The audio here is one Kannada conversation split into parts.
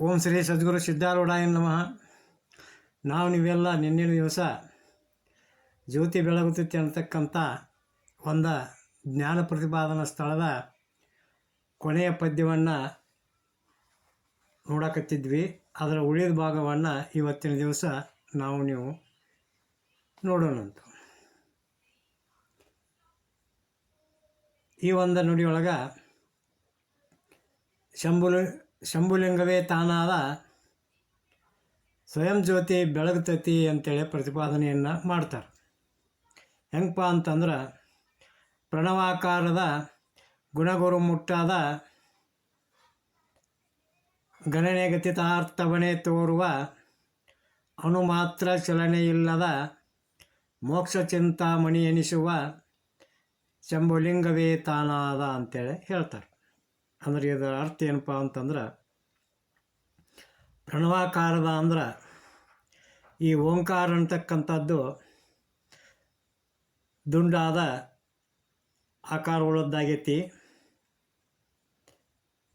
ಓಂ ಶ್ರೀ ಸದ್ಗುರು ಸಿದ್ಧಾರೂಢಾಯ ನಮಃ. ನೀವೆಲ್ಲ ನಿನ್ನೆ ದಿವಸ ಜ್ಯೋತಿ ಬೆಳಗುತ್ತೈತಿ ಅಂತಕ್ಕಂಥ ಒಂದು ಜ್ಞಾನ ಪ್ರತಿಪಾದನಾ ಸ್ಥಳದ ಕೊನೆಯ ಪದ್ಯವನ್ನು ನೋಡಕತ್ತಿದ್ವಿ. ಅದರ ಉಳಿದ ಭಾಗವನ್ನು ಇವತ್ತಿನ ದಿವಸ ನೀವು ನೋಡೋಣಂತ. ಈ ಒಂದು ನುಡಿಯೊಳಗೆ ಶಂಭುಲಿಂಗವೇ ತಾನಾದ ಸ್ವಯಂ ಜ್ಯೋತಿ ಬೆಳಗುತ್ತೈತಿ ಅಂತೇಳಿ ಪ್ರತಿಪಾದನೆಯನ್ನು ಮಾಡ್ತಾರೆ. ಹೆಂಗಪ್ಪ ಅಂತಂದ್ರೆ, ಪ್ರಣವಾಕಾರದ ಗುಣಗುರು ಮುಟ್ಟಾದ ಗಣನೆ ಗತಿತಾರ್ಥವನೇ ತೋರುವ ಅಣುಮಾತ್ರ ಚಲನೆಯಿಲ್ಲದ ಮೋಕ್ಷ ಚಿಂತಾಮಣಿ ಎನಿಸುವ ಶಂಭುಲಿಂಗವೇ ತಾನಾದ ಅಂತೇಳಿ ಹೇಳ್ತಾರೆ. ಅಂದ್ರೆ ಇದರ ಅರ್ಥ ಏನಪ್ಪ ಅಂತಂದ್ರೆ, ಪ್ರಣವಾಕಾರದ ಅಂದ್ರೆ ಈ ಓಂಕಾರ ಅಂತಕ್ಕಂಥದ್ದು ದುಂಡಾದ ಆಕಾರವುಳ್ಳದ್ದಾಗೈತಿ.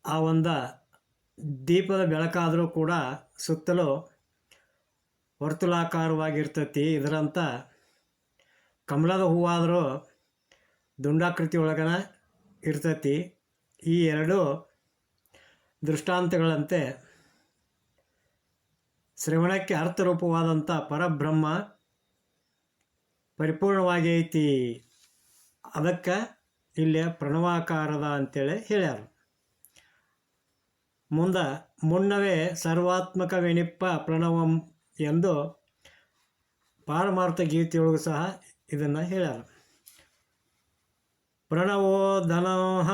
ಆ ಒಂದು ದೀಪದ ಬೆಳಕಾದರೂ ಕೂಡ ಸುತ್ತಲೂ ವರ್ತುಲಾಕಾರವಾಗಿರ್ತೈತಿ. ಇದರಂಥ ಕಮಲದ ಹೂವಾದರೂ ದುಂಡಾಕೃತಿ ಒಳಗನ ಇರ್ತೈತಿ. ಈ ಎರಡು ದೃಷ್ಟಾಂತಗಳಂತೆ ಶ್ರವಣಕ್ಕೆ ಅರ್ಥರೂಪವಾದಂಥ ಪರಬ್ರಹ್ಮ ಪರಿಪೂರ್ಣವಾಗಿ ಐತಿ. ಅದಕ್ಕೆ ಇಲ್ಲಿ ಪ್ರಣವಾಕಾರದ ಅಂತೇಳಿ ಹೇಳ್ಯಾರ. ಮುನ್ನವೇ ಸರ್ವಾತ್ಮಕವೆನಿಪ್ಪ ಪ್ರಣವಂ ಎಂದು ಪಾರಮಾರ್ಥ ಗೀತೆಯೊಳಗೂ ಸಹ ಇದನ್ನು ಹೇಳ್ಯಾರ. ಪ್ರಣವೋ ಧನಃ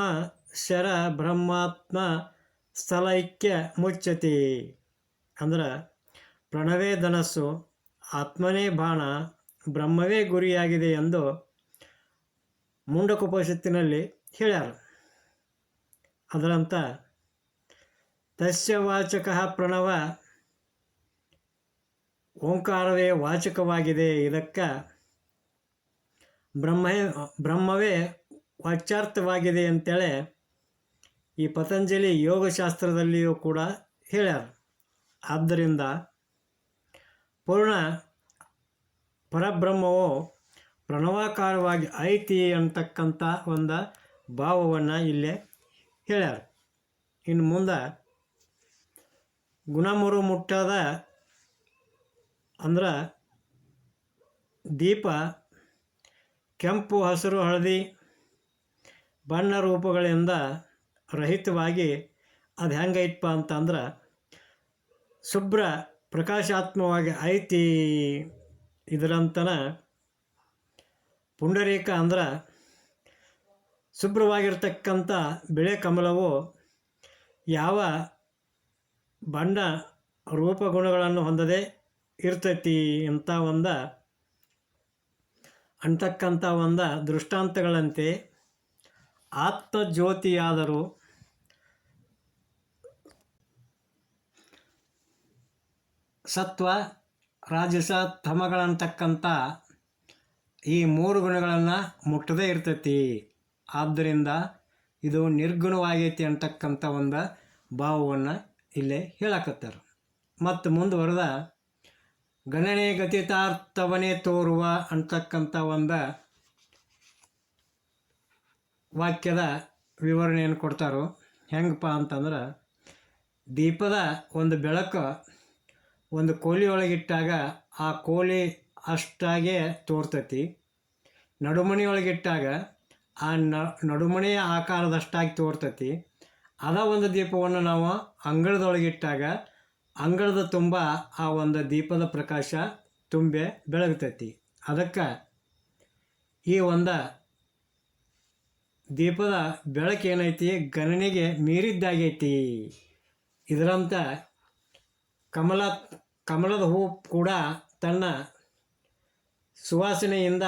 ಶರ ಬ್ರಹ್ಮಾತ್ಮ ಸ್ಥಳೈಕ್ಯ ಮುಚ್ಚತಿ. ಅಂದ್ರೆ ಪ್ರಣವೇ ಧನಸ್ಸು, ಆತ್ಮನೇ ಬಾಣ, ಬ್ರಹ್ಮವೇ ಗುರಿಯಾಗಿದೆ ಎಂದು ಮುಂಡಕೋಪನಿಷತ್ತಿನಲ್ಲಿ ಹೇಳ್ಯಾರ. ಅದರಂತ ತಸ್ಯ ವಾಚಕ ಪ್ರಣವ, ಓಂಕಾರವೇ ವಾಚಕವಾಗಿದೆ. ಇದಕ್ಕೆ ಬ್ರಹ್ಮವೇ ವಾಚ್ಯಾರ್ಥವಾಗಿದೆ ಅಂತೇಳಿ ಈ ಪತಂಜಲಿ ಯೋಗಶಾಸ್ತ್ರದಲ್ಲಿಯೂ ಕೂಡ ಹೇಳ್ಯಾರ. ಆದ್ದರಿಂದ ಪೂರ್ಣ ಪರಬ್ರಹ್ಮವು ಪ್ರಣವಾಕಾರವಾಗಿ ಐತಿ ಅಂತಕ್ಕಂಥ ಒಂದು ಭಾವವನ್ನು ಇಲ್ಲೇ ಹೇಳ್ಯಾರ. ಇನ್ನು ಮುಂದೆ ಗುಣಮುರು ಮುಟ್ಟದ ಅಂದ್ರೆ ದೀಪ ಕೆಂಪು, ಹಸಿರು, ಹಳದಿ ಬಣ್ಣ ರೂಪಗಳಿಂದ ರಹಿತವಾಗಿ ಅದು ಹೆಂಗೈತಪ್ಪ ಅಂತಂದ್ರೆ ಶುಭ್ರ ಪ್ರಕಾಶಾತ್ಮಕವಾಗಿ ಐತಿ. ಇದರಂತನ ಪುಂಡರೀಕ ಅಂದ್ರೆ ಶುಭ್ರವಾಗಿರ್ತಕ್ಕಂಥ ಬಿಳೆ ಕಮಲವು ಯಾವ ಬಣ್ಣ ರೂಪಗುಣಗಳನ್ನು ಹೊಂದದೆ ಇರ್ತೈತಿ ಅಂತ ಅಂತಕ್ಕಂಥ ದೃಷ್ಟಾಂತಗಳಂತೆ ಆತ್ಮಜ್ಯೋತಿಯಾದರೂ ಸತ್ವ, ರಾಜಸ, ತಮಗಳಂತಕ್ಕಂಥ ಈ ಮೂರು ಗುಣಗಳನ್ನು ಮುಟ್ಟದೇ ಇರ್ತೈತಿ. ಆದ್ದರಿಂದ ಇದು ನಿರ್ಗುಣವಾಗೈತಿ ಅಂತಕ್ಕಂಥ ಒಂದು ಭಾವವನ್ನು ಇಲ್ಲೇ ಹೇಳಕತ್ತಾರೆ. ಮತ್ತು ಮುಂದುವರೆದ ಗಣನೆ ಗತಿತಾರ್ಥವನೇ ತೋರುವ ಅಂತಕ್ಕಂಥ ಒಂದು ವಾಕ್ಯದ ವಿವರಣೆಯನ್ನು ಕೊಡ್ತಾರೋ. ಹೆಂಗಪ್ಪ ಅಂತಂದ್ರೆ, ದೀಪದ ಒಂದು ಬೆಳಕು ಒಂದು ಕೋಲಿಯೊಳಗಿಟ್ಟಾಗ ಆ ಕೋಲಿ ಅಷ್ಟಾಗೆ ತೋರ್ತೈತಿ. ನಡುಮಣಿಯೊಳಗಿಟ್ಟಾಗ ಆ ನಡುಮಣಿಯ ಆಕಾರದಷ್ಟಾಗಿ ತೋರ್ತೈತಿ. ಅದ ಒಂದು ದೀಪವನ್ನು ನಾವು ಅಂಗಳದೊಳಗಿಟ್ಟಾಗ ಅಂಗಳದ ತುಂಬ ಆ ಒಂದು ದೀಪದ ಪ್ರಕಾಶ ತುಂಬೆ ಬೆಳಗ್ತೈತಿ. ಅದಕ್ಕೆ ಈ ಒಂದು ದೀಪದ ಬೆಳಕೇನೈತಿ ಗಣನೆಗೆ ಮೀರಿದ್ದಾಗೈತಿ. ಇದರಂಥ ಕಮಲದ ಹೂ ಕೂಡ ತನ್ನ ಸುವಾಸನೆಯಿಂದ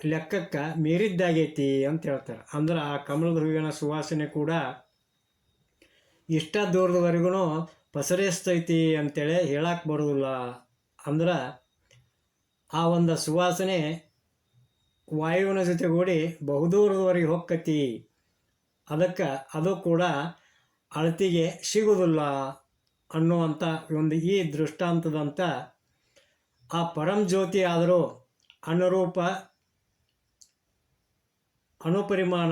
ಲೆಕ್ಕಕ್ಕೆ ಮೀರಿದ್ದಾಗೈತಿ ಅಂತ ಹೇಳ್ತಾರೆ. ಅಂದ್ರೆ ಆ ಕಮಲದ ಹೂವಿನ ಸುವಾಸನೆ ಕೂಡ ಇಷ್ಟ ದೂರದವರೆಗೂ ಪಸರಿಸ್ತೈತಿ ಅಂತೇಳಿ ಹೇಳಕ್ಕೆ ಬರೋದಿಲ್ಲ. ಅಂದ್ರೆ ಆ ಒಂದು ಸುವಾಸನೆ ವಾಯುವಿನ ಜೊತೆಗೂಡಿ ಬಹುದೂರದವರೆಗೆ ಹೊಕ್ಕತಿ. ಅದಕ್ಕೆ ಅದು ಕೂಡ ಅಳತೆಗೆ ಸಿಗುವುದಿಲ್ಲ ಅನ್ನುವಂಥ ಒಂದು ಈ ದೃಷ್ಟಾಂತದಂಥ ಆ ಪರಂಜ್ಯೋತಿ ಆದರೂ ಅನುರೂಪ, ಅಣುಪರಿಮಾಣ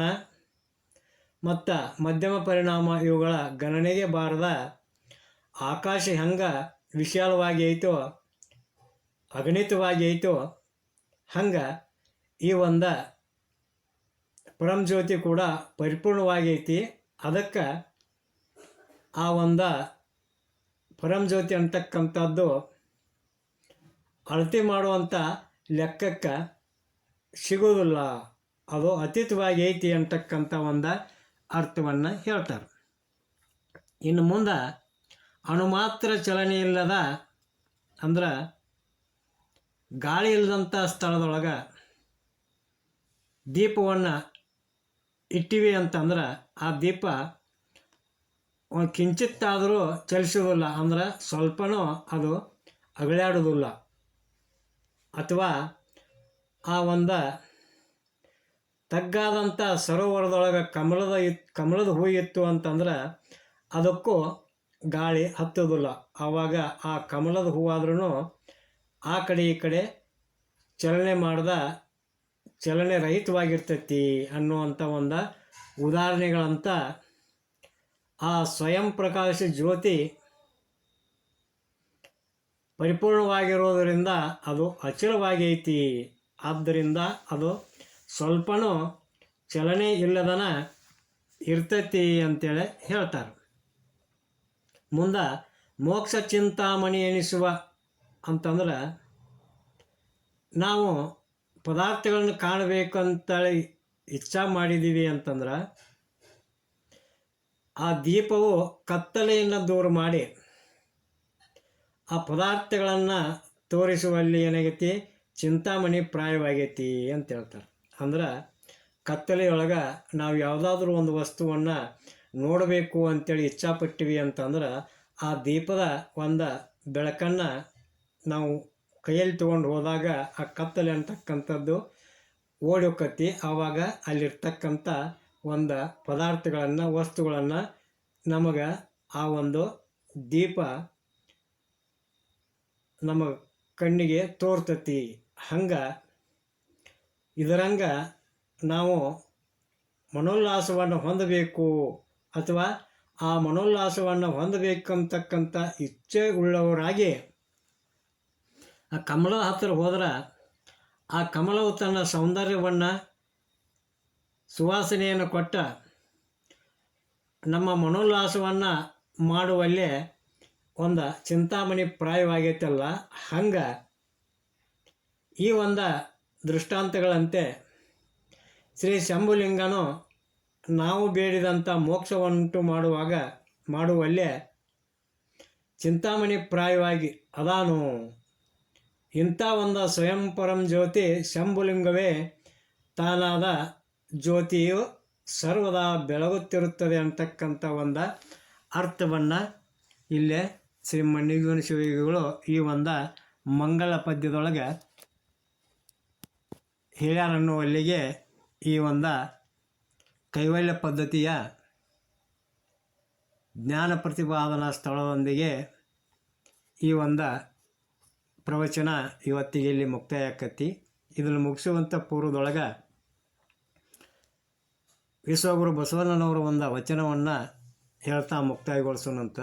ಮತ್ತು ಮಧ್ಯಮ ಪರಿಣಾಮ ಇವುಗಳ ಗಣನೆಗೆ ಬಾರದ ಆಕಾಶ ಹೆಂಗೆ ವಿಶಾಲವಾಗಿ ಐತೋ, ಅಗಣಿತವಾಗಿ ಐತೋ, ಹಂಗೆ ಈ ಒಂದು ಪರಂಜ್ಯೋತಿ ಕೂಡ ಪರಿಪೂರ್ಣವಾಗೈತಿ. ಅದಕ್ಕೆ ಆ ಒಂದು ಪರಂಜ್ಯೋತಿ ಅಂತಕ್ಕಂಥದ್ದು ಅಳತೆ ಮಾಡುವಂಥ ಲೆಕ್ಕಕ್ಕೆ ಸಿಗೋದಿಲ್ಲ, ಅದು ಅತೀತವಾಗಿ ಐತಿ ಅಂತಕ್ಕಂಥ ಒಂದು ಅರ್ಥವನ್ನು ಹೇಳ್ತಾರೆ. ಇನ್ನು ಮುಂದೆ ಅಣುಮಾತ್ರ ಚಲನೆ ಇಲ್ಲದ ಅಂದ್ರೆ ಗಾಳಿ ಇಲ್ಲದಂಥ ಸ್ಥಳದೊಳಗೆ ದೀಪವನ್ನು ಇಟ್ಟಿವಿ ಅಂತಂದ್ರೆ ಆ ದೀಪ ಒಂದು ಕಿಂಚಿತ್ತಾದರೂ ಚಲಿಸೋದಿಲ್ಲ, ಅಂದ್ರೆ ಸ್ವಲ್ಪನೂ ಅದು ಅಗಳ್ಯಾಡೋದಿಲ್ಲ. ಅಥವಾ ಆ ಒಂದು ತಗ್ಗಾದಂಥ ಸರೋವರದೊಳಗೆ ಕಮಲದ ಹೂ ಇತ್ತು ಅಂತಂದ್ರೆ ಅದಕ್ಕೂ ಗಾಳಿ ಹತ್ತೋದಿಲ್ಲ. ಆವಾಗ ಆ ಕಮಲದ ಹೂವಾದ್ರೂ ಆ ಕಡೆ ಈ ಕಡೆ ಚಲನೆ ರಹಿತವಾಗಿರ್ತೈತಿ ಅನ್ನುವಂಥ ಒಂದು ಉದಾಹರಣೆಗಳಂತ ಆ ಸ್ವಯಂ ಪ್ರಕಾಶ ಜ್ಯೋತಿ ಪರಿಪೂರ್ಣವಾಗಿರೋದರಿಂದ ಅದು ಅಚಲವಾಗೈತಿ. ಆದ್ದರಿಂದ ಅದು ಸ್ವಲ್ಪನೂ ಚಲನೆ ಇಲ್ಲದನ ಇರ್ತೈತಿ ಅಂತೇಳಿ ಹೇಳ್ತಾರೆ. ಮುಂದೆ ಮೋಕ್ಷ ಚಿಂತಾಮಣಿ ಎನಿಸುವ ಅಂತಂದ್ರೆ ನಾವು ಪದಾರ್ಥಗಳನ್ನು ಕಾಣಬೇಕಂತೇಳಿ ಇಚ್ಛಾ ಮಾಡಿದ್ದೀವಿ ಅಂತಂದ್ರೆ ಆ ದೀಪವು ಕತ್ತಲೆಯನ್ನು ದೂರ ಮಾಡಿ ಆ ಪದಾರ್ಥಗಳನ್ನು ತೋರಿಸುವಲ್ಲಿ ಏನಾಗೈತಿ, ಚಿಂತಾಮಣಿ ಪ್ರಾಯವಾಗೈತಿ ಅಂತ ಹೇಳ್ತಾರೆ. ಅಂದ್ರೆ ಕತ್ತಲೆಯೊಳಗೆ ನಾವು ಯಾವುದಾದ್ರೂ ಒಂದು ವಸ್ತುವನ್ನು ನೋಡಬೇಕು ಅಂತೇಳಿ ಇಚ್ಛಾಪಟ್ಟಿವಿ ಅಂತಂದ್ರೆ ಆ ದೀಪದ ಒಂದು ಬೆಳಕನ್ನು ನಾವು ಕೈಯಲ್ಲಿ ತೊಗೊಂಡು ಹೋದಾಗ ಆ ಕತ್ತಲೆ ಅಂತಕ್ಕಂಥದ್ದು ಓಡಿ ಹೋಕ್ಕತಿ. ಆವಾಗ ಅಲ್ಲಿರ್ತಕ್ಕಂಥ ಒಂದು ಪದಾರ್ಥಗಳನ್ನು, ವಸ್ತುಗಳನ್ನು ನಮಗೆ ಆ ಒಂದು ದೀಪ ನಮ್ಮ ಕಣ್ಣಿಗೆ ತೋರ್ತತಿ. ಹಂಗೆ ಇದರಂಗೆ ನಾವು ಮನೋಲ್ಲಾಸವನ್ನು ಹೊಂದಬೇಕು ಅಥವಾ ಆ ಮನೋಲ್ಲಾಸವನ್ನು ಹೊಂದಬೇಕಂತಕ್ಕಂಥ ಇಚ್ಛೆ ಉಳ್ಳವರಾಗಿ ಆ ಕಮಲದ ಹತ್ತಿರ ಹೋದ್ರೆ ಆ ಕಮಲವು ತನ್ನ ಸೌಂದರ್ಯವನ್ನು, ಸುವಾಸನೆಯನ್ನು ಕೊಟ್ಟ ನಮ್ಮ ಮನೋಲ್ಲಾಸವನ್ನು ಮಾಡುವಲ್ಲೇ ಒಂದು ಚಿಂತಾಮಣಿ ಪ್ರಾಯವಾಗೈತಲ್ಲ, ಹಂಗೆ ಈ ಒಂದು ದೃಷ್ಟಾಂತಗಳಂತೆ ಶ್ರೀ ಶಂಭುಲಿಂಗನು ನಾವು ಬೇಡಿದಂಥ ಮೋಕ್ಷವನ್ನುಂಟು ಮಾಡುವಲ್ಲೇ ಚಿಂತಾಮಣಿ ಪ್ರಾಯವಾಗಿ ಅದಾನು. ಇಂಥ ಒಂದು ಸ್ವಯಂ ಪರಂ ಜ್ಯೋತಿ ಶಂಭುಲಿಂಗವೇ ತಾನಾದ ಜ್ಯೋತಿಯು ಸರ್ವದಾ ಬೆಳಗುತ್ತಿರುತ್ತದೆ ಅಂತಕ್ಕಂಥ ಒಂದು ಅರ್ಥವನ್ನು ಇಲ್ಲೇ ಶ್ರೀ ಮಣ್ಣಿಗೂನ ಶಿವಯೋಗಿಗಳು ಈ ಒಂದು ಮಂಗಳ ಪದ್ಯದೊಳಗೆ ಹೇಳ್ಯಾರನ್ನುವಲ್ಲಿಗೆ ಈ ಒಂದು ಕೈವಲ್ಯ ಪದ್ಧತಿಯ ಜ್ಞಾನ ಪ್ರತಿಪಾದನಾ ಸ್ಥಳದೊಂದಿಗೆ ಈ ಒಂದು ಪ್ರವಚನ ಇವತ್ತಿಗೆ ಇಲ್ಲಿ ಮುಕ್ತಾಯ ಆಕತಿ. ಇದನ್ನು ಮುಗಿಸುವಂಥ ಪೂರ್ವದೊಳಗೆ ವಿಶ್ವಗುರು ಬಸವಣ್ಣನವರು ಒಂದು ವಚನವನ್ನು ಹೇಳ್ತಾ ಮುಕ್ತಾಯಗೊಳಿಸೋಣಂತ.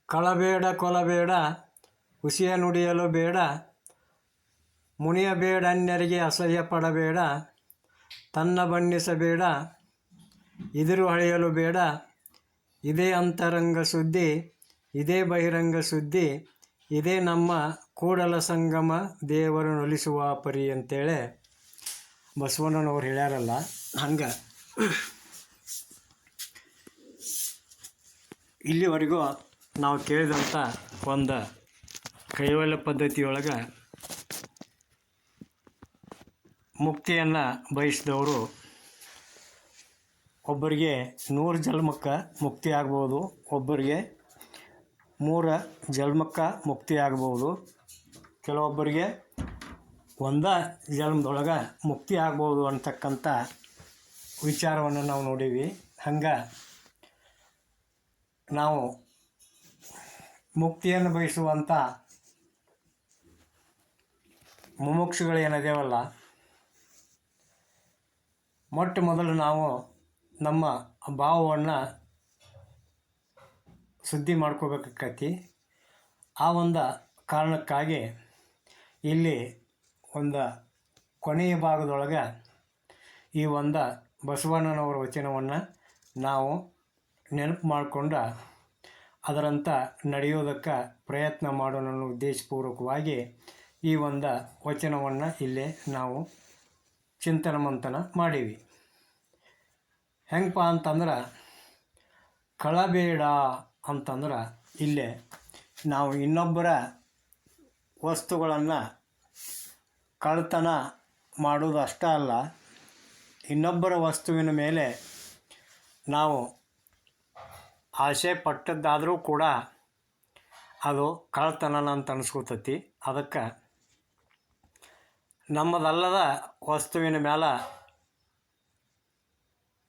ಕಳಬೇಡ ಕೊಲಬೇಡ ಹುಸಿಯ ನುಡಿಯಲು ಬೇಡ, ಮುನಿಯಬೇಡ ಅನ್ಯರಿಗೆ ಅಸಹ್ಯ ಪಡಬೇಡ, ತನ್ನ ಬಣ್ಣಿಸಬೇಡ ಇದಿರು ಹಳೆಯಲು ಬೇಡ, ಇದೇ ಅಂತರಂಗ ಸುದ್ದಿ ಇದೇ ಬಹಿರಂಗ ಸುದ್ದಿ, ಇದೇ ನಮ್ಮ ಕೂಡಲ ಸಂಗಮ ದೇವರು ನೊಲಿಸುವ ಪರಿ ಅಂತೇಳಿ ಬಸವಣ್ಣನವ್ರು ಹೇಳ್ಯಾರಲ್ಲ, ಹಂಗೆ ಇಲ್ಲಿವರೆಗೂ ನಾವು ಕೇಳಿದಂಥ ಒಂದು ಕೈವಲ್ಯ ಪದ್ಧತಿಯೊಳಗೆ ಮುಕ್ತಿಯನ್ನು ಬಯಸಿದವರು ಒಬ್ಬರಿಗೆ 100 ಜನ್ಮಕ್ಕೆ ಮುಕ್ತಿ ಆಗ್ಬೋದು, ಒಬ್ಬರಿಗೆ 3 ಜನ್ಮಕ್ಕೆ ಮುಕ್ತಿ ಆಗ್ಬೋದು, ಕೆಲವೊಬ್ಬರಿಗೆ 1 ಜನ್ಮದೊಳಗೆ ಮುಕ್ತಿ ಆಗ್ಬೋದು ಅಂತಕ್ಕಂಥ ವಿಚಾರವನ್ನು ನಾವು ನೋಡೀವಿ. ಹಂಗೆ ನಾವು ಮುಕ್ತಿಯನ್ನು ಬಯಸುವಂಥ ಮುಮುಕ್ಷುಗಳೇನದೇವಲ್ಲ, ಮೊಟ್ಟ ಮೊದಲು ನಾವು ನಮ್ಮ ಭಾವವನ್ನು ಶುದ್ಧಿ ಮಾಡ್ಕೋಬೇಕಾಕತಿ. ಆ ಒಂದು ಕಾರಣಕ್ಕಾಗಿ ಇಲ್ಲಿ ಒಂದು ಕೊನೆಯ ಭಾಗದೊಳಗೆ ಈ ಒಂದು ಬಸವಣ್ಣನವರ ವಚನವನ್ನು ನಾವು ನೆನಪು ಮಾಡಿಕೊಂಡು ಅದರಂಥ ನಡೆಯೋದಕ್ಕೆ ಪ್ರಯತ್ನ ಮಾಡೋಣ ಅನ್ನೋ ಉದ್ದೇಶಪೂರ್ವಕವಾಗಿ ಈ ಒಂದು ವಚನವನ್ನು ಇಲ್ಲೇ ನಾವು ಚಿಂತನ ಮಂಥನ ಮಾಡೀವಿ. ಹೆಂಗಪ್ಪ ಅಂತಂದ್ರೆ, ಕಳಬೇಡ ಅಂತಂದ್ರೆ ಇಲ್ಲೇ ನಾವು ಇನ್ನೊಬ್ಬರ ವಸ್ತುಗಳನ್ನು ಕಳ್ತನ ಮಾಡೋದು ಅಷ್ಟೇ ಅಲ್ಲ, ಇನ್ನೊಬ್ಬರ ವಸ್ತುವಿನ ಮೇಲೆ ನಾವು ಆಸೆ ಪಟ್ಟದ್ದಾದರೂ ಕೂಡ ಅದು ಕಳ್ತನ ಅಂತ ಅನಿಸ್ಕೊತತಿ. ಅದಕ್ಕೆ ನಮ್ಮದಲ್ಲದ ವಸ್ತುವಿನ ಮೇಲೆ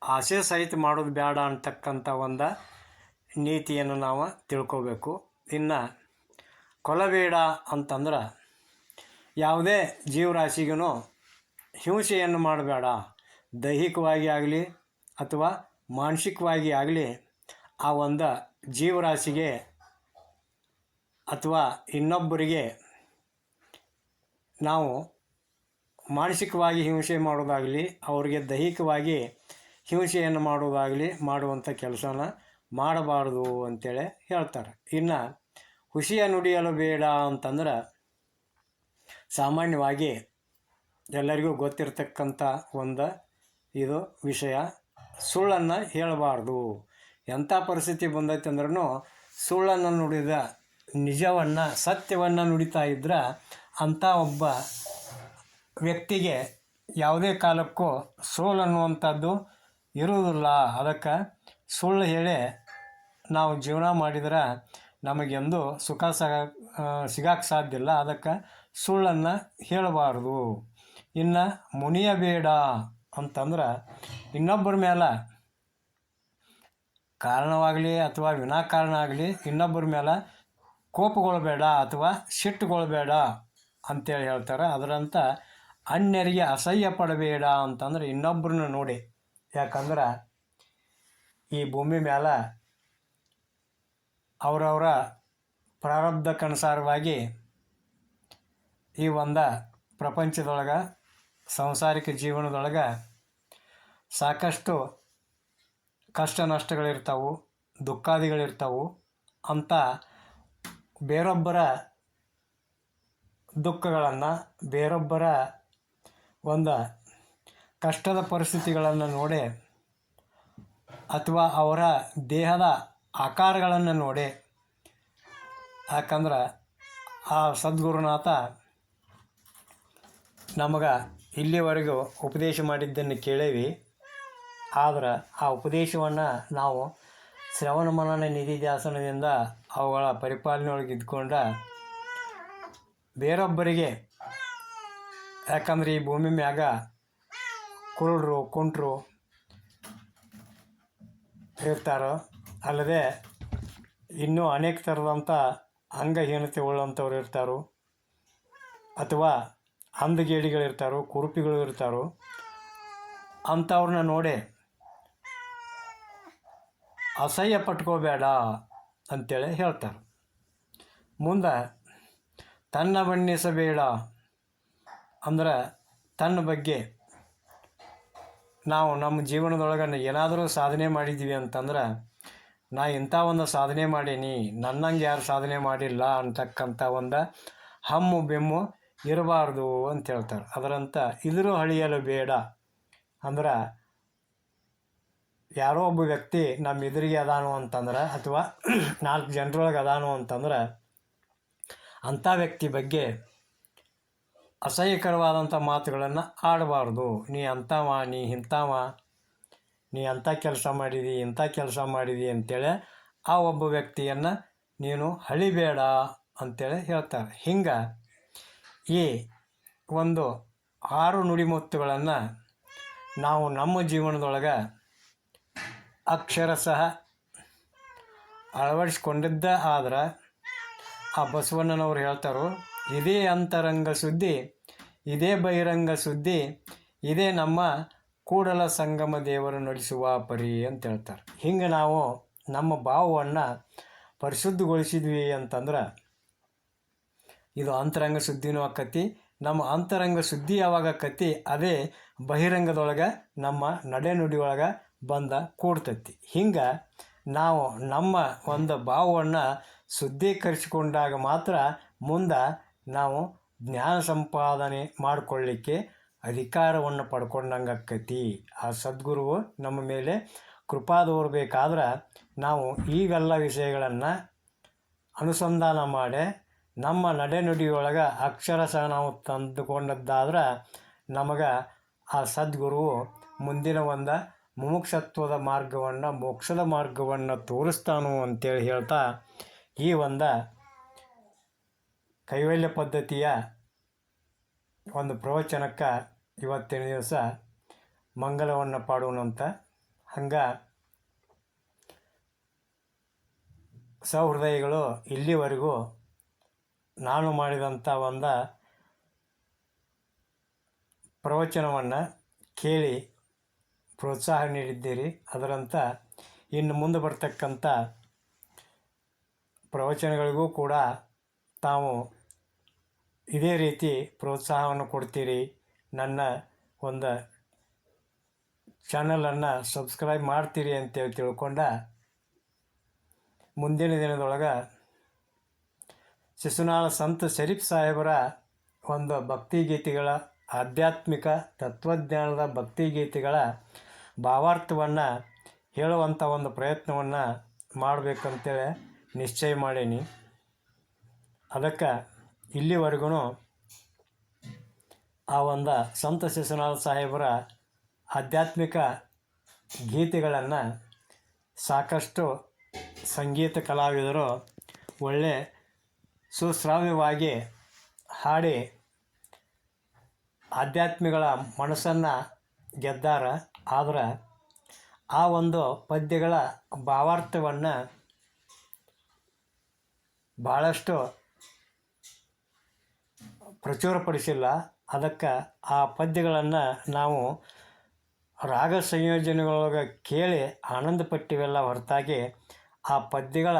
ಆಸೆ ಸಹಿತ ಮಾಡೋದು ಬೇಡ ಅಂತಕ್ಕಂಥ ಒಂದು ನೀತಿಯನ್ನು ನಾವು ತಿಳ್ಕೋಬೇಕು. ಇನ್ನು ಕೊಲ್ಲಬೇಡ ಅಂತಂದ್ರೆ ಯಾವುದೇ ಜೀವರಾಶಿಗೂ ಹಿಂಸೆಯನ್ನು ಮಾಡಬೇಡ. ದೈಹಿಕವಾಗಿ ಆಗಲಿ ಅಥವಾ ಮಾನಸಿಕವಾಗಿ ಆಗಲಿ ಆ ಒಂದು ಜೀವರಾಶಿಗೆ ಅಥವಾ ಇನ್ನೊಬ್ಬರಿಗೆ ನಾವು ಮಾನಸಿಕವಾಗಿ ಹಿಂಸೆ ಮಾಡೋದಾಗಲಿ, ಅವರಿಗೆ ದೈಹಿಕವಾಗಿ ಹಿಂಸೆಯನ್ನು ಮಾಡೋದಾಗಲಿ ಮಾಡುವಂಥ ಕೆಲಸನ ಮಾಡಬಾರ್ದು ಅಂತೇಳಿ ಹೇಳ್ತಾರೆ. ಇನ್ನು ಹುಸಿಯ ನುಡಿಯಲು ಬೇಡ ಅಂತಂದ್ರೆ ಸಾಮಾನ್ಯವಾಗಿ ಎಲ್ಲರಿಗೂ ಗೊತ್ತಿರತಕ್ಕಂಥ ಒಂದು ಇದು ವಿಷಯ, ಸುಳ್ಳನ್ನು ಹೇಳಬಾರ್ದು. ಎಂಥ ಪರಿಸ್ಥಿತಿ ಬಂದೈತೆ ಅಂದ್ರೂ ಸುಳ್ಳನ್ನು ನುಡಿದ ನಿಜವನ್ನು ಸತ್ಯವನ್ನು ನುಡಿತಾ ಇದ್ರೆ ಅಂಥ ಒಬ್ಬ ವ್ಯಕ್ತಿಗೆ ಯಾವುದೇ ಕಾಲಕ್ಕೂ ಸೋಲು ಅನ್ನುವಂಥದ್ದು ಇರುವುದಿಲ್ಲ. ಅದಕ್ಕೆ ಸುಳ್ಳು ಹೇಳಿ ನಾವು ಜೀವನ ಮಾಡಿದ್ರೆ ನಮಗೆಂದು ಸುಖ ಸಿಗಕ್ಕೆ ಸಾಧ್ಯ ಇಲ್ಲ. ಅದಕ್ಕೆ ಸುಳ್ಳನ್ನು ಹೇಳಬಾರ್ದು. ಇನ್ನು ಮುನಿಯಬೇಡ ಅಂತಂದ್ರೆ ಇನ್ನೊಬ್ಬರ ಮೇಲೆ ಕಾರಣವಾಗಲಿ ಅಥವಾ ವಿನಾಕಾರಣ ಆಗಲಿ ಇನ್ನೊಬ್ಬರ ಮೇಲೆ ಕೋಪಗೊಳ್ಬೇಡ ಅಥವಾ ಸಿಟ್ಟುಗೊಳ್ಬೇಡ ಅಂತೇಳಿ ಹೇಳ್ತಾರೆ. ಅದರಂಥ ಅನ್ಯರಿಗೆ ಅಸಹ್ಯ ಪಡಬೇಡ ಅಂತಂದ್ರೆ ಇನ್ನೊಬ್ಬರನ್ನ ನೋಡಿ. ಯಾಕಂದ್ರೆ ಈ ಭೂಮಿ ಮೇಲೆ ಅವರವರ ಪ್ರಾರಬ್ಧಕ್ಕನುಸಾರವಾಗಿ ಈ ಒಂದು ಪ್ರಪಂಚದೊಳಗೆ ಸಂಸಾರಿಕ ಜೀವನದೊಳಗೆ ಸಾಕಷ್ಟು ಕಷ್ಟ ನಷ್ಟಗಳಿರ್ತಾವೆ, ದುಃಖಾದಿಗಳಿರ್ತಾವೆ. ಅಂತ ಬೇರೊಬ್ಬರ ದುಃಖಗಳನ್ನು, ಬೇರೊಬ್ಬರ ಒಂದು ಕಷ್ಟದ ಪರಿಸ್ಥಿತಿಗಳನ್ನು ನೋಡಿ ಅಥವಾ ಅವರ ದೇಹದ ಆಕಾರಗಳನ್ನು ನೋಡಿ, ಯಾಕಂದ್ರೆ ಆ ಸದ್ಗುರುನಾಥ ನಮಗೆ ಇಲ್ಲಿವರೆಗೂ ಉಪದೇಶ ಮಾಡಿದ್ದನ್ನು ಕೇಳೇವಿ. ಆದ್ರೆ ಆ ಉಪದೇಶವನ್ನು ನಾವು ಶ್ರವಣ ಮನನ ನಿಧಿಧ್ಯಾಸನದಿಂದ ಅವುಗಳ ಪರಿಪಾಲನೆಯೊಳಗೆ ಇದ್ಕೊಂಡು ಬೇರೊಬ್ಬರಿಗೆ, ಯಾಕಂದ್ರೆ ಈ ಭೂಮಿ ಮ್ಯಾಗ ಕುರುಡರು ಕುಂಟರು ಇರ್ತಾರೋ, ಅಲ್ಲದೆ ಇನ್ನೂ ಅನೇಕ ಥರದಂಥ ಅಂಗಹೀನತೆ ಉಳ್ಳಂಥವ್ರು ಇರ್ತಾರೋ, ಅಥವಾ ಅಂಧಗೇಡಿಗಳಿರ್ತಾರೋ, ಕುರುಪಿಗಳು ಇರ್ತಾರೋ. ಅಂಥವ್ರನ್ನ ನೋಡಿ ಅಸಹ್ಯ ಪಟ್ಕೋಬೇಡ ಅಂಥೇಳಿ ಹೇಳ್ತಾರೆ. ಮುಂದೆ ತನ್ನ ಬಣ್ಣಿಸಬೇಡ ಅಂದ್ರೆ ತನ್ನ ಬಗ್ಗೆ ನಾವು ನಮ್ಮ ಜೀವನದೊಳಗೆ ಏನಾದರೂ ಸಾಧನೆ ಮಾಡಿದ್ದೀವಿ ಅಂತಂದ್ರೆ, ನಾ ಇಂಥ ಒಂದು ಸಾಧನೆ ಮಾಡೀನಿ, ನನ್ನಂಗೆ ಯಾರು ಸಾಧನೆ ಮಾಡಿಲ್ಲ ಅಂತಕ್ಕಂಥ ಒಂದು ಹಮ್ಮು ಬೆಮ್ಮು ಇರಬಾರ್ದು ಅಂತ ಹೇಳ್ತಾರೆ. ಅದರಂಥ ಇದರೂ ಅಳಿಯಲು ಬೇಡ ಅಂದ್ರೆ ಯಾರೋ ಒಬ್ಬ ವ್ಯಕ್ತಿ ನಮ್ಮ ಎದುರಿಗೆ ಅದಾನು ಅಂತಂದ್ರೆ ಅಥವಾ 4 ಜನರೊಳಗೆ ಅದಾನು ಅಂತಂದ್ರೆ ಅಂಥ ವ್ಯಕ್ತಿ ಬಗ್ಗೆ ಅಸಹ್ಯಕರವಾದಂಥ ಮಾತುಗಳನ್ನು ಆಡಬಾರ್ದು. ನೀ ಅಂಥವ, ನೀ ಇಂಥವ, ನೀ ಅಂಥ ಕೆಲಸ ಮಾಡಿದಿ, ಇಂಥ ಕೆಲಸ ಮಾಡಿದಿ ಅಂತೇಳಿ ಆ ಒಬ್ಬ ವ್ಯಕ್ತಿಯನ್ನು ನೀನು ಅಳಿಬೇಡ ಅಂತೇಳಿ ಹೇಳ್ತಾರೆ. ಹಿಂಗೆ ಈ ಒಂದು 6 ನುಡಿಮುತ್ತುಗಳನ್ನು ನಾವು ನಮ್ಮ ಜೀವನದೊಳಗೆ ಅಕ್ಷರಶಃ ಅಳವಡಿಸ್ಕೊಂಡಿದ್ದ ಆದ್ರೆ ಆ ಬಸವಣ್ಣನವ್ರು ಹೇಳ್ತಾರೋ, ಇದೇ ಅಂತರಂಗ ಸುದ್ದಿ, ಇದೇ ಬಹಿರಂಗ ಸುದ್ದಿ, ಇದೇ ನಮ್ಮ ಕೂಡಲ ಸಂಗಮ ದೇವರು ನಡೆಸುವ ಪರಿ ಅಂತ ಹೇಳ್ತಾರೆ. ಹಿಂಗೆ ನಾವು ನಮ್ಮ ಭಾವವನ್ನು ಪರಿಶುದ್ಧಗೊಳಿಸಿದ್ವಿ ಅಂತಂದ್ರೆ ಇದು ಅಂತರಂಗ ಸುದ್ದಿನೂ ಆಕತಿ. ನಮ್ಮ ಅಂತರಂಗ ಸುದ್ದಿ ಯಾವಾಗ ಆಕತಿ ಅದೇ ಬಹಿರಂಗದೊಳಗೆ ನಮ್ಮ ನಡೆನುಡಿ ಒಳಗೆ ಬಂದ ಕೂಡ್ತೈತಿ. ಹಿಂಗೆ ನಾವು ನಮ್ಮ ಒಂದು ಭಾವವನ್ನು ಶುದ್ಧೀಕರಿಸಿಕೊಂಡಾಗ ಮಾತ್ರ ಮುಂದೆ ನಾವು ಜ್ಞಾನ ಸಂಪಾದನೆ ಮಾಡಿಕೊಳ್ಳಿಕ್ಕೆ ಅಧಿಕಾರವನ್ನು ಪಡ್ಕೊಂಡಂಗೆ ಆಕ್ಕತಿ. ಆ ಸದ್ಗುರುವು ನಮ್ಮ ಮೇಲೆ ಕೃಪಾ ತೋರಬೇಕಾದ್ರೆ ನಾವು ಇವೆಲ್ಲ ವಿಷಯಗಳನ್ನು ಅನುಸಂಧಾನ ಮಾಡಿ ನಮ್ಮ ನಡೆನುಡಿಯೊಳಗೆ ಅಕ್ಷರಶಃ ನಾವು ತಂದುಕೊಂಡದ್ದಾದ್ರೆ ನಮಗೆ ಆ ಸದ್ಗುರುವು ಮುಂದಿನ ಒಂದು ಮುಮುಕ್ಷತ್ವದ ಮಾರ್ಗವನ್ನು, ಮೋಕ್ಷದ ಮಾರ್ಗವನ್ನು ತೋರಿಸ್ತಾನು ಅಂತೇಳಿ ಹೇಳ್ತಾ ಈ ಒಂದು ಕೈವಲ್ಯ ಪದ್ಧತಿಯ ಒಂದು ಪ್ರವಚನಕ್ಕೆ ಇವತ್ತಿನ ದಿವಸ ಮಂಗಲವನ್ನು ಪಾಡೋಣಂತ. ಹಂಗೆ ಸಹೃದಯಿಗಳು ಇಲ್ಲಿವರೆಗೂ ನಾನು ಮಾಡಿದಂಥ ಒಂದು ಪ್ರವಚನವನ್ನು ಕೇಳಿ ಪ್ರೋತ್ಸಾಹ ನೀಡಿದ್ದೀರಿ. ಅದರಂಥ ಇನ್ನು ಮುಂದೆ ಬರ್ತಕ್ಕಂಥ ಪ್ರವಚನಗಳಿಗೂ ಕೂಡ ತಾವು ಇದೇ ರೀತಿ ಪ್ರೋತ್ಸಾಹವನ್ನು ಕೊಡ್ತೀರಿ. ನನ್ನ ಒಂದು ಚಾನಲನ್ನು ಸಬ್ಸ್ಕ್ರೈಬ್ ಮಾಡ್ತೀರಿ ಅಂತೇಳಿ ತಿಳ್ಕೊಂಡ ಮುಂದಿನ ದಿನದೊಳಗೆ ಶಿಶುನಾಳ ಸಂತ ಶರೀಫ್ ಸಾಹೇಬರ ಒಂದು ಭಕ್ತಿಗೀತೆಗಳ, ಆಧ್ಯಾತ್ಮಿಕ ತತ್ವಜ್ಞಾನದ ಭಕ್ತಿಗೀತೆಗಳ ಭಾವಾರ್ಥವನ್ನು ಹೇಳುವಂಥ ಒಂದು ಪ್ರಯತ್ನವನ್ನು ಮಾಡಬೇಕಂತೇಳಿ ನಿಶ್ಚಯ ಮಾಡೀನಿ. ಅದಕ್ಕೆ ಇಲ್ಲಿವರೆಗೂ ಆ ಒಂದು ಸಂತ ಶಿಶುನಾಳ ಸಾಹೇಬರ ಆಧ್ಯಾತ್ಮಿಕ ಗೀತೆಗಳನ್ನು ಸಾಕಷ್ಟು ಸಂಗೀತ ಕಲಾವಿದರು ಒಳ್ಳೆ ಸುಶ್ರಾವ್ಯವಾಗಿ ಹಾಡಿ ಆಧ್ಯಾತ್ಮಿಗಳ ಮನಸ್ಸನ್ನು ಗೆದ್ದಾರ. ಆದರೆ ಆ ಒಂದು ಪದ್ಯಗಳ ಭಾವಾರ್ಥವನ್ನು ಭಾಳಷ್ಟು ಪ್ರಚುರಪಡಿಸಿಲ್ಲ. ಅದಕ್ಕೆ ಆ ಪದ್ಯಗಳನ್ನು ನಾವು ರಾಗ ಸಂಯೋಜನೆಗಳೊಳಗೆ ಕೇಳಿ ಆನಂದ ಪಟ್ಟಿವೆಲ್ಲ ಹೊರತಾಗಿ ಆ ಪದ್ಯಗಳ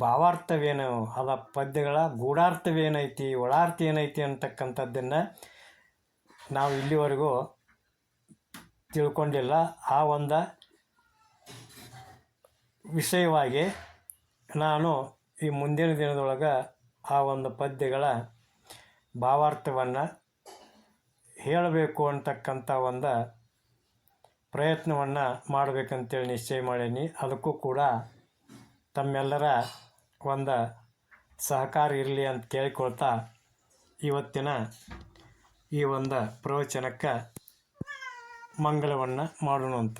ಭಾವಾರ್ಥವೇನು, ಅದ ಪದ್ಯಗಳ ಗೂಢಾರ್ಥವೇನೈತಿ, ಒಳಾರ್ಥ ಏನೈತಿ ಅಂತಕ್ಕಂಥದ್ದನ್ನು ನಾವು ಇಲ್ಲಿವರೆಗೂ ತಿಳ್ಕೊಂಡಿಲ್ಲ. ಆ ಒಂದು ವಿಷಯವಾಗಿ ನಾನು ಈ ಮುಂದಿನ ದಿನದೊಳಗೆ ಆ ಒಂದು ಪದ್ಯಗಳ ಭಾವಾರ್ಥವನ್ನು ಹೇಳಬೇಕು ಅಂತಕ್ಕಂಥ ಒಂದು ಪ್ರಯತ್ನವನ್ನು ಮಾಡಬೇಕಂತೇಳಿ ನಿಶ್ಚಯ ಮಾಡೀನಿ. ಅದಕ್ಕೂ ಕೂಡ ತಮ್ಮೆಲ್ಲರ ಒಂದು ಸಹಕಾರ ಇರಲಿ ಅಂತ ಕೇಳಿಕೊಳ್ತಾ ಇವತ್ತಿನ ಈ ಒಂದು ಪ್ರವಚನಕ್ಕೆ ಮಂಗಲವನ್ನು ಮಾಡೋಣ ಅಂತ.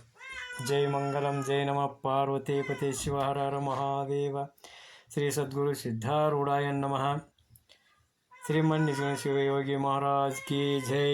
ಜೈ ಮಂಗಲಂ, ಜೈ ನಮಃ ಪಾರ್ವತೀಪತಿ ಶಿವ ಹರ ಹರ ಮಹಾದೇವ. ಶ್ರೀ ಸದ್ಗುರು ಸಿದ್ಧಾರೂಢಾಯ ನಮಃ. ಶ್ರೀಮನ್ ಶಿವಯೋಗಿ ಮಹಾರಾಜ್ ಕಿ ಜೈ.